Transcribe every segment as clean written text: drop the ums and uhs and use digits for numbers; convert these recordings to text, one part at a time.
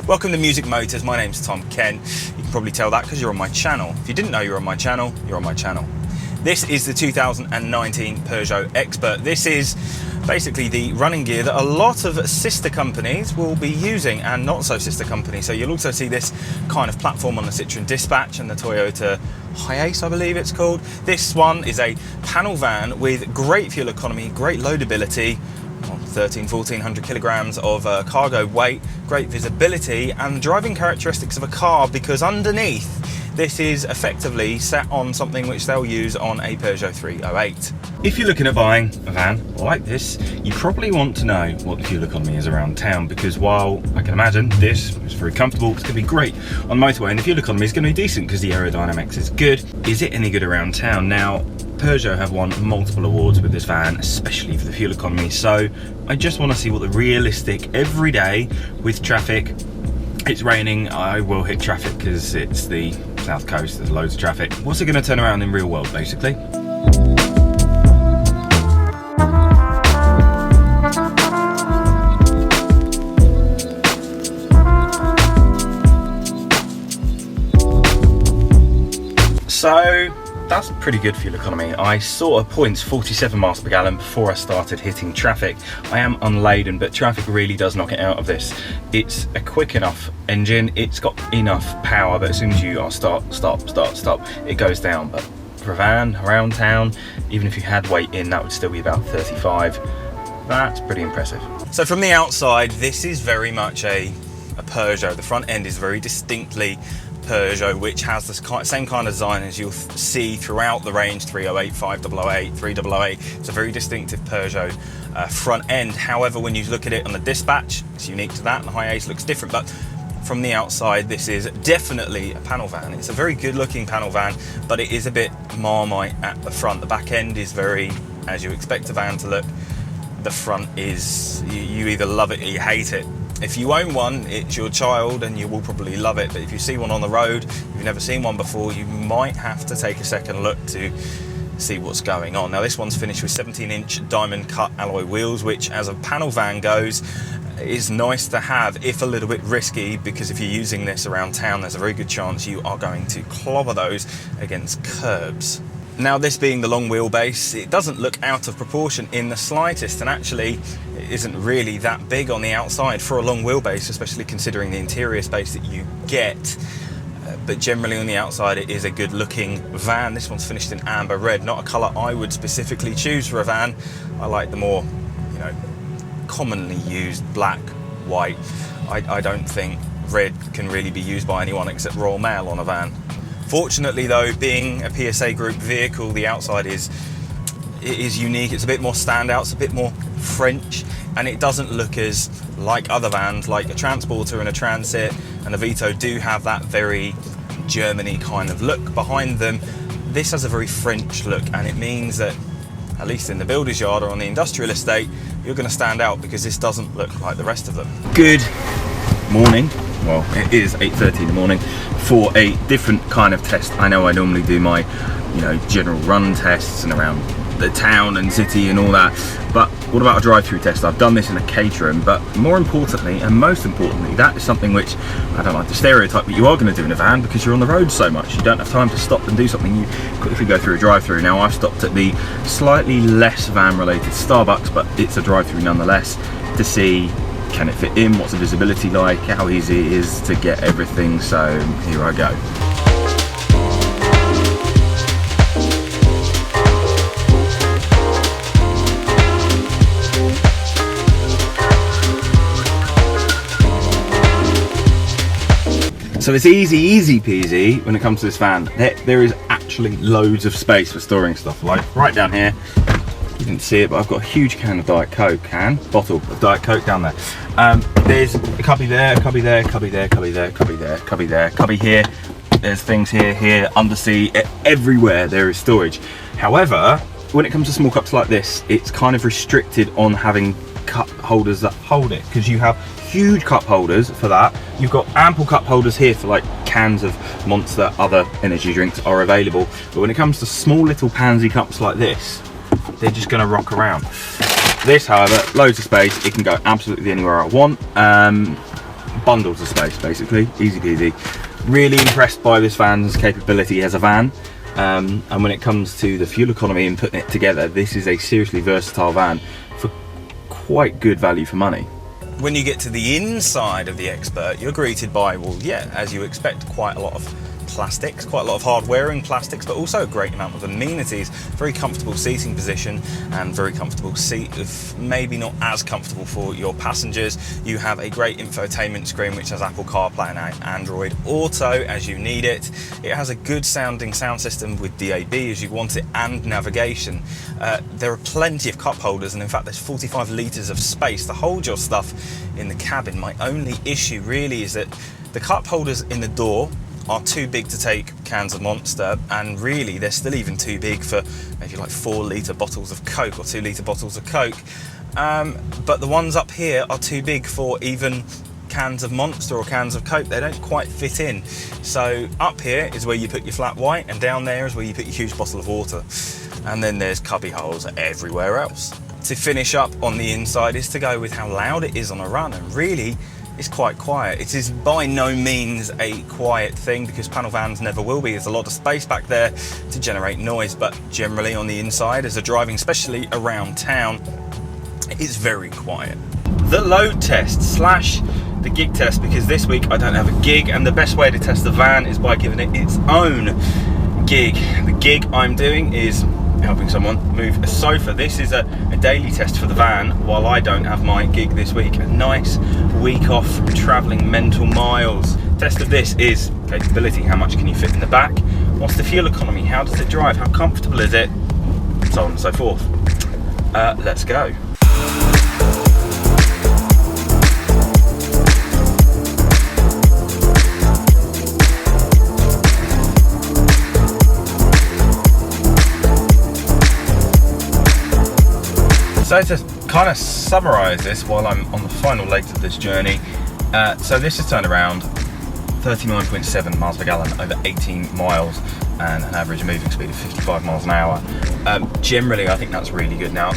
Welcome to Music Motors. My name's Tom Kent. You can probably tell that because you're on my channel. If you didn't know you're on my channel, you're on my channel. This is the 2019 Peugeot Expert. This is basically the running gear that a lot of sister companies will be using and not so sister companies. So you'll also see this kind of platform on the Citroen Dispatch and the Toyota Hiace, I believe it's called. This one is a panel van with great fuel economy, great loadability, 1400 kilograms of cargo weight, great visibility and driving characteristics of a car, because underneath this is effectively set on something which they'll use on a Peugeot 308. If you're looking at buying a van like this, you probably want to know what the fuel economy is around town, because while I can imagine this is very comfortable, it's going to be great on motorway, and the fuel economy is going to be decent because the aerodynamics is good. Is it any good around town? Now, Peugeot have won multiple awards with this van, especially for the fuel economy, so I just want to see what the realistic everyday with traffic. It's raining, I will hit traffic because it's the south coast, there's loads of traffic. What's it going to turn around in real world, basically? So that's pretty good fuel economy. I saw a points 47 miles per gallon before I started hitting traffic. I am unladen, but traffic really does knock it out of this. It's a quick enough engine, it's got enough power, but as soon as you are stop, it goes down. But for a van around town, even if you had weight in, that would still be about 35. That's pretty impressive. So from the outside, this is very much a Peugeot. The front end is very distinctly Peugeot, which has the same kind of design as you'll see throughout the range: 308, 5008, 3008. It's a very distinctive Peugeot front end. However, when you look at it on the Dispatch, it's unique to that, and the Hiace looks different. But from the outside, this is definitely a panel van. It's a very good looking panel van, but it is a bit Marmite at the front. The back end is very, as you expect a van to look. The front is, you either love it or you hate it. If you own one, it's your child and you will probably love it. But if you see one on the road, if you've never seen one before, you might have to take a second look to see what's going on. Now, this one's finished with 17-inch diamond cut alloy wheels, which as a panel van goes, is nice to have, if a little bit risky, because if you're using this around town, there's a very good chance you are going to clobber those against curbs. Now, this being the long wheelbase, it doesn't look out of proportion in the slightest, and actually it isn't really that big on the outside for a long wheelbase, especially considering the interior space that you get. But generally on the outside, it is a good looking van. This one's finished in amber red, not a colour I would specifically choose for a van. I like the more, commonly used black, white. I don't think red can really be used by anyone except Royal Mail on a van. Fortunately though, being a PSA group vehicle, the outside is unique. It's a bit more standout, it's a bit more French, and it doesn't look as like other vans, like a Transporter and a Transit and a Vito do have that very Germany kind of look behind them. This has a very French look, and it means that, at least in the builder's yard or on the industrial estate, you're going to stand out because this doesn't look like the rest of them. Good morning. Well, it is 8:30 in the morning for a different kind of test. I know I normally do my, general run tests and around the town and city and all that, but what about a drive-through test? I've done this in a Caterham, but more importantly, and most importantly, that is something which, I don't like to stereotype, but you are going to do in a van because you're on the road so much. You don't have time to stop and do something. You quickly go through a drive-through. Now, I've stopped at the slightly less van-related Starbucks, but it's a drive-through nonetheless, to see, can it fit in, what's the visibility like, how easy it is to get everything. So here I go. So it's easy peasy when it comes to this van. There is actually loads of space for storing stuff. Like right down here, you didn't see it, but I've got a huge can of Diet Coke, bottle of Diet Coke down there. There's a cubby there, cubby there, cubby there, cubby there, cubby there, cubby there, cubby here. There's things here, undersea, everywhere there is storage. However, when it comes to small cups like this, it's kind of restricted on having cup holders that hold it, because you have huge cup holders for that. You've got ample cup holders here for like cans of Monster, other energy drinks are available. But when it comes to small little pansy cups like this, they're just going to rock around. This, however, loads of space. It can go absolutely anywhere I want. bundles of space, basically, easy peasy. Really impressed by this van's capability as a van. And when it comes to the fuel economy and putting it together, this is a seriously versatile van for quite good value for money. When you get to the inside of the Expert, you're greeted by, well, yeah, as you expect, quite a lot of plastics, quite a lot of hard wearing plastics, but also a great amount of amenities. Very comfortable seating position and very comfortable seat, if maybe not as comfortable for your passengers. You have a great infotainment screen which has Apple CarPlay and Android Auto as you need it. It has a good sounding sound system with DAB as you want it, and navigation. There are plenty of cup holders, and in fact there's 45 litres of space to hold your stuff in the cabin. My only issue really is that the cup holders in the door are too big to take cans of Monster, and really they're still even too big for maybe like 4 litre bottles of Coke or 2 litre bottles of Coke. But the ones up here are too big for even cans of Monster or cans of Coke. They don't quite fit in. So up here is where you put your flat white, and down there is where you put your huge bottle of water. And then there's cubby holes everywhere else. To finish up on the inside is to go with how loud it is on a run, and really it's quite quiet. It is by no means a quiet thing, because panel vans never will be. There's a lot of space back there to generate noise, but generally on the inside, as they're driving, especially around town, it's very quiet. The load test slash the gig test, because this week I don't have a gig, and the best way to test the van is by giving it its own gig. The gig I'm doing is helping someone move a sofa. This is a daily test for the van while I don't have my gig this week. A nice week off from travelling mental miles. Test of this is capability. How much can you fit in the back? What's the fuel economy? How does it drive? How comfortable is it? So on and so forth. Let's go. So to kind of summarise this while I'm on the final legs of this journey, so this has turned around 39.7 miles per gallon over 18 miles and an average moving speed of 55 miles an hour. Generally, I think that's really good. Now,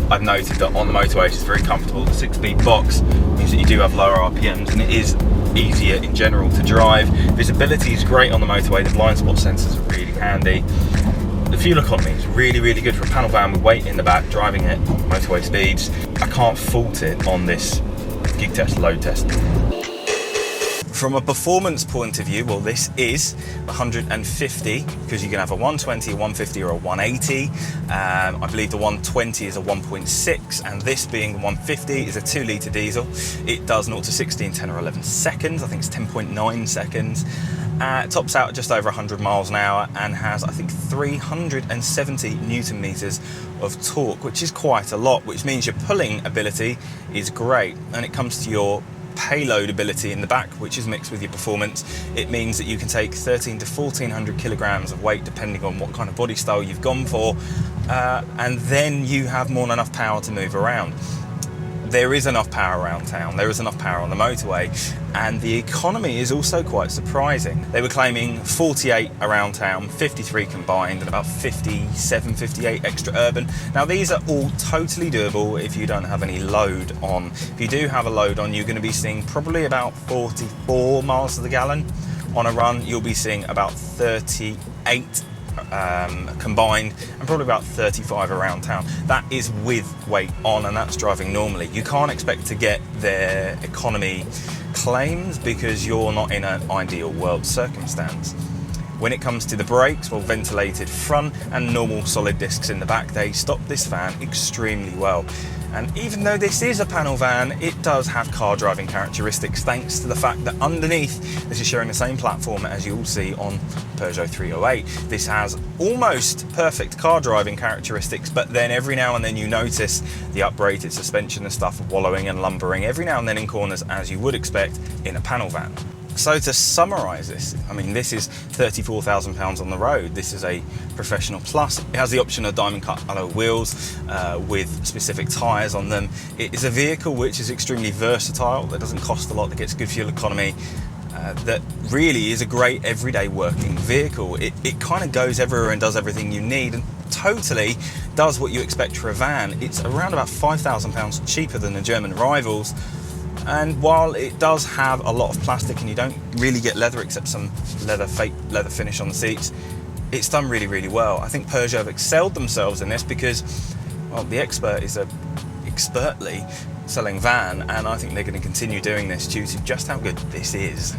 I've noted that on the motorway it's very comfortable. The 6-speed box means that you do have lower RPMs, and it is easier in general to drive. Visibility is great on the motorway. The blind spot sensors are really handy. The fuel economy is really, really good for a panel van with weight in the back, driving at motorway speeds. I can't fault it on this gig test, load test. From a performance point of view, well, this is 150, because you can have a 120, a 150 or a 180. I believe the 120 is a 1.6, and this being the 150 is a 2 litre diesel. It does 0 to 60 in 10 or 11 seconds. I think it's 10.9 seconds. Tops out at just over 100 miles an hour and has, I think, 370 Newton meters of torque, which is quite a lot, which means your pulling ability is great. And it comes to your payload ability in the back, which is mixed with your performance. It means that you can take 13 to 1400 kilograms of weight, depending on what kind of body style you've gone for, and then you have more than enough power to move around. There is enough power around town, there is enough power on the motorway, and the economy is also quite surprising. They were claiming 48 around town, 53 combined, and about 57, 58 extra urban. Now these are all totally doable if you don't have any load on. If you do have a load on, you're going to be seeing probably about 44 miles to the gallon. On a run, you'll be seeing about 38 combined, and probably about 35 around town. That is with weight on, and that's driving normally. You can't expect to get their economy claims because you're not in an ideal world circumstance. When it comes to the brakes, well, ventilated front and normal solid discs in the back, they stop this van extremely well. And even though this is a panel van, it does have car driving characteristics, thanks to the fact that underneath this is sharing the same platform as you'll see on Peugeot 308. This has almost perfect car driving characteristics, but then every now and then you notice the uprated suspension and stuff wallowing and lumbering every now and then in corners, as you would expect in a panel van. So to summarise this, I mean, this is £34,000 on the road. This is a Professional Plus. It has the option of diamond cut alloy wheels with specific tyres on them. It is a vehicle which is extremely versatile, that doesn't cost a lot, that gets good fuel economy, that really is a great everyday working vehicle. It kind of goes everywhere and does everything you need, and totally does what you expect for a van. It's around about £5,000 cheaper than the German rivals. And while it does have a lot of plastic and you don't really get leather except some fake leather finish on the seats, it's done really, really well. I think Peugeot have excelled themselves in this because, well, the Expert is a expertly selling van, and I think they're going to continue doing this due to just how good this is.